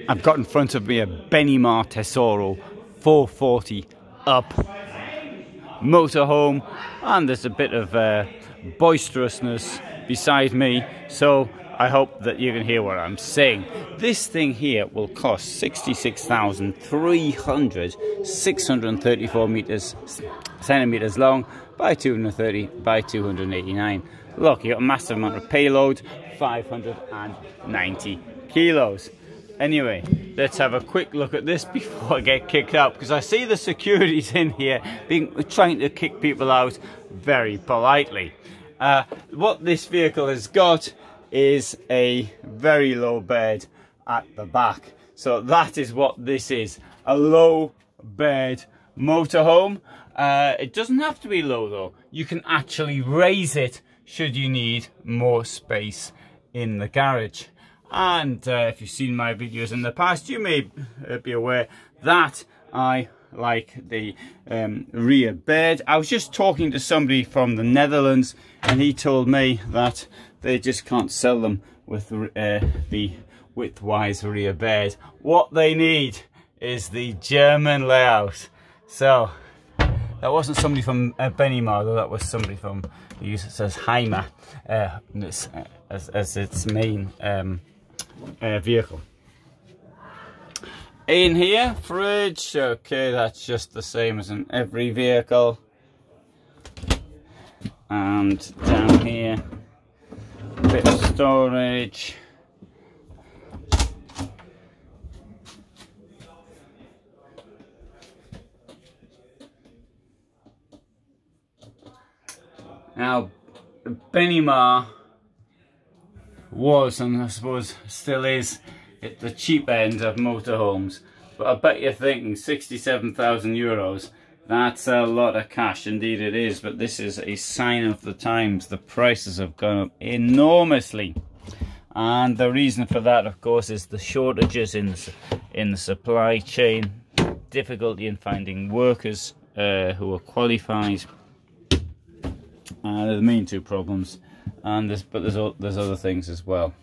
I've got in front of me a Benimar Tessoro 440 up motorhome, and there's a bit of boisterousness beside me, so I hope that you can hear what I'm saying. This thing here will cost 66,300, 634 centimeters long by 230 by 289. Look, you got a massive amount of payload, 590 kilos. Anyway, let's have a quick look at this before I get kicked out, because I see the security's in here trying to kick people out very politely. What this vehicle has got is a very low bed at the back. So that is what this is, a low bed motorhome. It doesn't have to be low though. You can actually raise it should you need more space in the garage. And if you've seen my videos in the past, you may be aware that I like the rear bed. I was just talking to somebody from the Netherlands, and he told me that they just can't sell them with the width-wise rear bed. What they need is the German layout. So that wasn't somebody from Benimar, though. That was somebody from who uses Hymer as its main vehicle. In here, fridge. Okay, that's just the same as in every vehicle. And down here, a bit of storage. Now, Benimar was, and I suppose still is, at the cheap end of motorhomes. But I bet you're thinking 67,000 euros, that's a lot of cash. Indeed it is, but this is a sign of the times. The prices have gone up enormously. And the reason for that, of course, is the shortages in the supply chain, difficulty in finding workers who are qualified. They're the main two problems, and there's other things as well.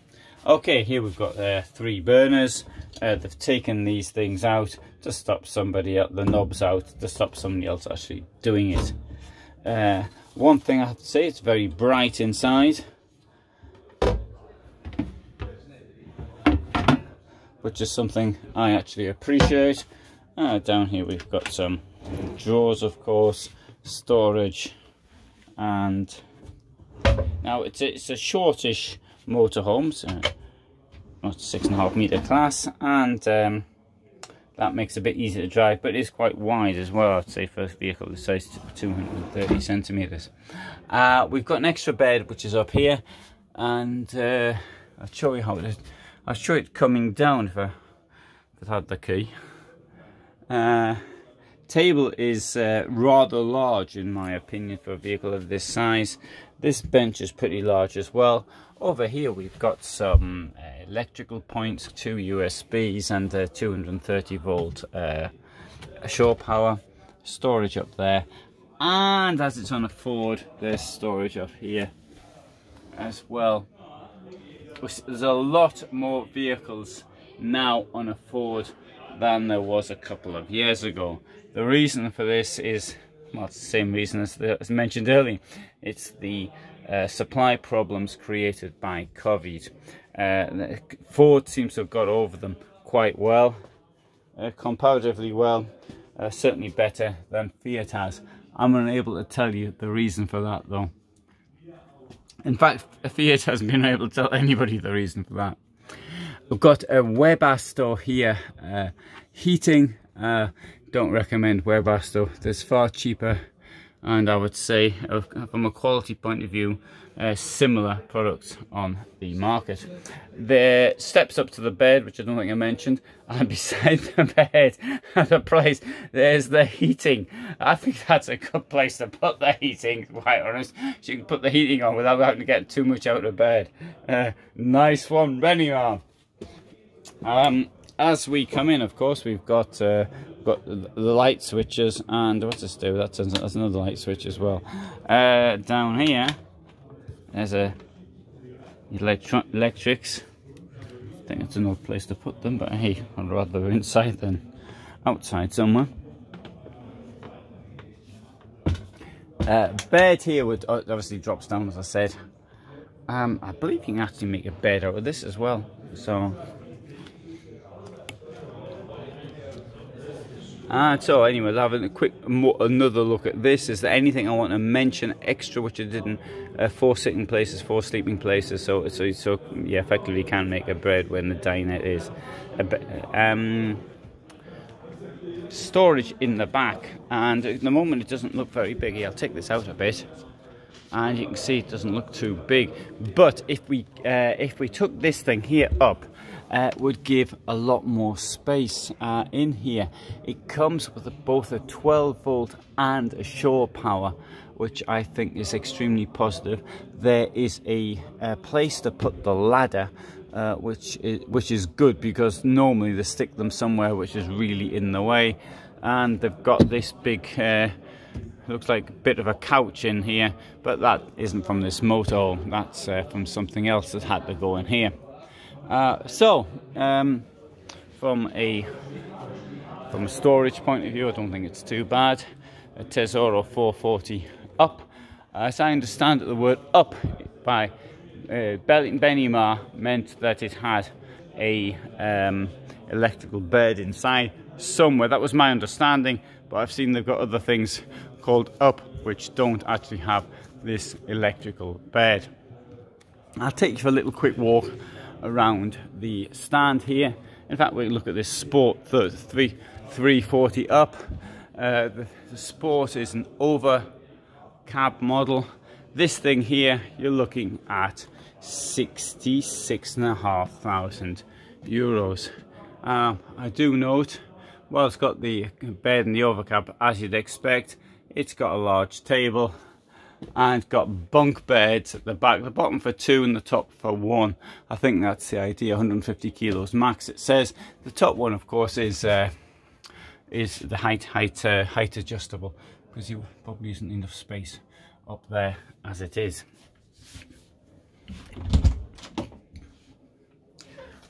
Okay, here we've got 3 burners. They've taken these things out to stop somebody else, the knobs out, to stop somebody else actually doing it. One thing I have to say, it's very bright inside, which is something I actually appreciate. Down here we've got some drawers, of course, storage. And now it's a shortish motorhome, so not 6.5 meter class, and that makes it a bit easier to drive, but it is quite wide as well, I'd say, for a vehicle the size 230 centimeters. We've got an extra bed which is up here, and I'll show you how it is. I'll show it coming down if I had the key. Table is rather large in my opinion for a vehicle of this size. This bench is pretty large as well. Over here we've got some electrical points, 2 USBs and 230 volt shore power. Storage up there, and as it's on a Ford, there's storage up here as well. There's a lot more vehicles now on a Ford than there was a couple of years ago. The reason for this is, well, it's the same reason as mentioned earlier. It's the supply problems created by COVID. Ford seems to have got over them quite well, comparatively well, certainly better than Fiat has. I'm unable to tell you the reason for that though. In fact, Fiat hasn't been able to tell anybody the reason for that. We've got a Webasto here, heating. Don't recommend Webasto. There's far cheaper, and I would say from a quality point of view, similar products on the market. The steps up to the bed, which I don't think I mentioned, and beside the bed at the price, there's the heating. I think that's a good place to put the heating, to be quite honest. So you can put the heating on without having to get too much out of bed. Nice one, Benimar. As we come in, of course, we've got the light switches, and what's this do? That's another light switch as well. Down here, there's a electrics. think it's an odd place to put them, but hey, I'd rather inside than outside somewhere. Bed here would obviously drops down, as I said. I believe you can actually make a bed out of this as well. So anyway, having a quick another look at this. Is there anything I want to mention extra which I didn't? 4 sitting places, 4 sleeping places. So yeah, effectively you can make a bed when the dinette is. Storage in the back, and at the moment it doesn't look very big. I'll take this out a bit, and you can see it doesn't look too big. But if we took this thing here up, would give a lot more space in here. It comes with both a 12-volt and a shore power, which I think is extremely positive. There is a place to put the ladder, which is good, because normally they stick them somewhere which is really in the way. And they've got this big looks like a bit of a couch in here, but that isn't from this motorhome. That's from something else that had to go in here. From a storage point of view, I don't think it's too bad. A Tessoro 440 up. As I understand it, the word up by Benimar meant that it had a electrical bed inside somewhere. That was my understanding, but I've seen they've got other things called up which don't actually have this electrical bed. I'll take you for a little quick walk around the stand here. In fact, we look at this Sport 340 up. The Sport is an over cab model. This thing here, you're looking at 66,500 euros. I do note, well, it's got the bed and the overcab as you'd expect. It's got a large table and got bunk beds at the back, the bottom for 2 and the top for 1. I think that's the idea, 150 kilos max. It says the top one, of course, is the height adjustable, because you probably isn't enough space up there as it is.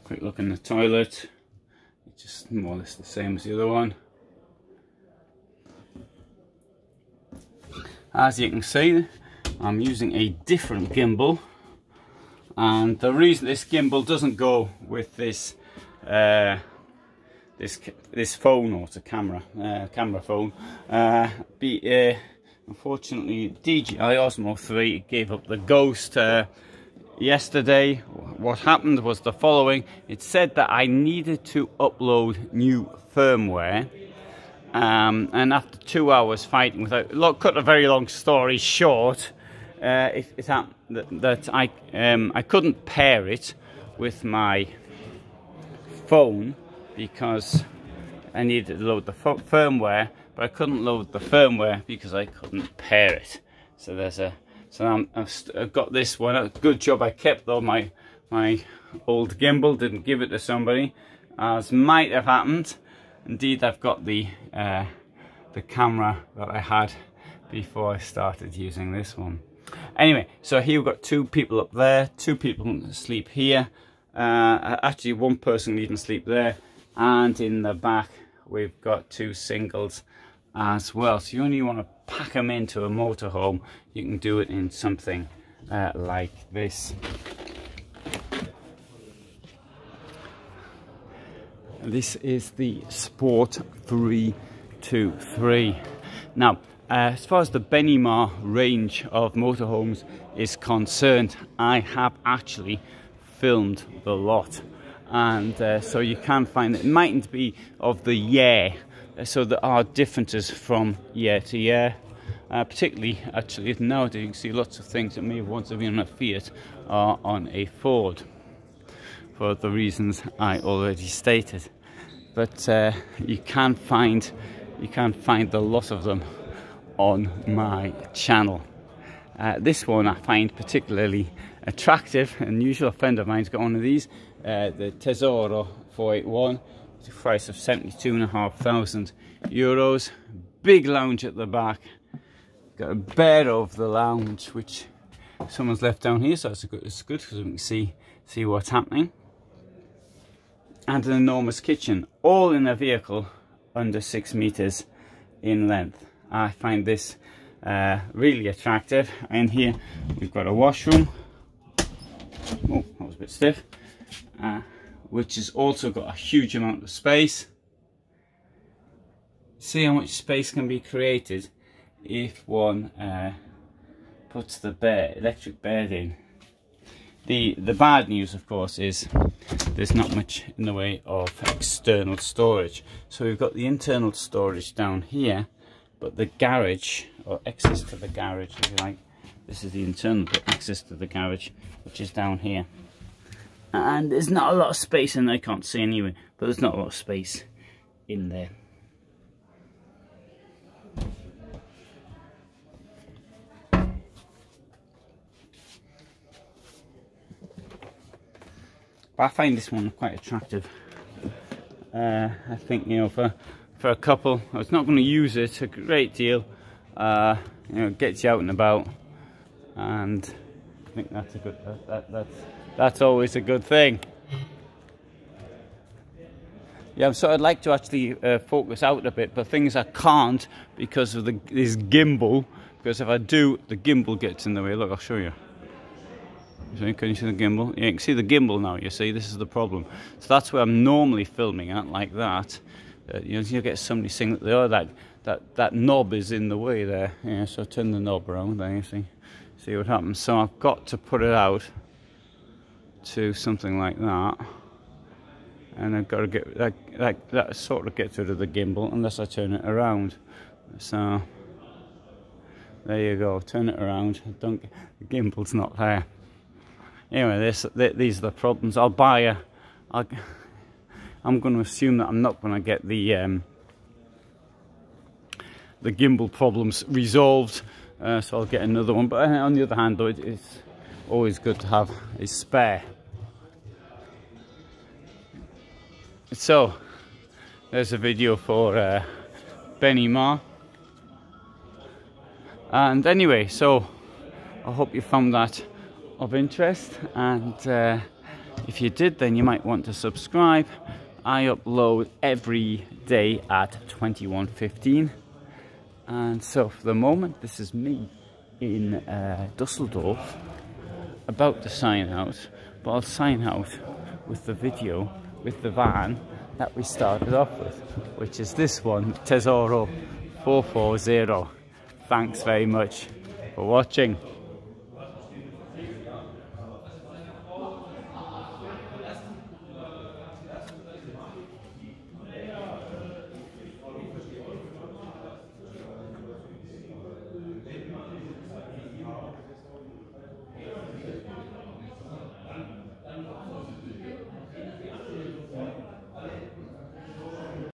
Quick look in the toilet. It's just more or less the same as the other one. As you can see, I'm using a different gimbal, and the reason this gimbal doesn't go with this this phone, or it's a camera phone, unfortunately DJI Osmo 3 gave up the ghost yesterday. What happened was the following: it said that I needed to upload new firmware. And after 2 hours fighting without, cut a very long story short, it happened that I couldn't pair it with my phone because I needed to load the firmware, but I couldn't load the firmware because I couldn't pair it. So I've got this one. Good job I kept though my old gimbal, didn't give it to somebody, as might have happened. Indeed, I've got the camera that I had before I started using this one. Anyway, so here we've got 2 people up there, 2 people sleep here. Actually, 1 person even sleep there, and in the back we've got 2 singles as well. So you only want to pack them into a motorhome, you can do it in something like this. This is the Sport 323. Now, as far as the Benimar range of motorhomes is concerned, I have actually filmed the lot, and so you can find it mightn't be of the year, so there are differences from year to year. Particularly, actually, nowadays you can see lots of things that may have once been on a Fiat are on a Ford, for the reasons I already stated. But you can find a lot of them on my channel. This one I find particularly attractive. An unusual friend of mine's got one of these, the Tessoro 481. It's a price of 72,500 euros. Big lounge at the back. Got a bed over the lounge, which someone's left down here, so it's good because we can see what's happening. and an enormous kitchen, all in a vehicle under 6 meters in length. I find this really attractive. And here we've got a washroom. Oh, that was a bit stiff. Which has also got a huge amount of space. See how much space can be created if one puts the electric bed in. The bad news, of course, is there's not much in the way of external storage. So we've got the internal storage down here, but the garage, or access to the garage, if you like, this is the internal access to the garage, which is down here. And there's not a lot of space in there. I can't see anyway, but there's not a lot of space in there. But I find this one quite attractive. I think, you know, for a couple, I was not going to use it a great deal. You know, it gets you out and about, and I think that's a good. That's always a good thing. Yeah, so I'd like to actually focus out a bit, but things I can't because of this gimbal. Because if I do, the gimbal gets in the way. Look, I'll show you. Can you see the gimbal? Yeah, you can see the gimbal now, you see, this is the problem. So that's where I'm normally filming at, like that. You know, you get somebody saying that, oh, that knob is in the way there. Yeah, so turn the knob around there, you see what happens. So I've got to put it out to something like that. And I've got to get, that sort of gets rid of the gimbal, unless I turn it around. So, there you go, turn it around. The gimbal's not there. Anyway, these are the problems. I'm going to assume that I'm not going to get the gimbal problems resolved, so I'll get another one. But on the other hand, though, it's always good to have a spare. So, there's a video for Benimar. And anyway, so I hope you found that of interest, and if you did, then you might want to subscribe. I upload every day at 21:15, and so for the moment this is me in Dusseldorf, about to sign out, but I'll sign out with the video with the van that we started off with, which is this one, Tessoro 440. Thanks very much for watching.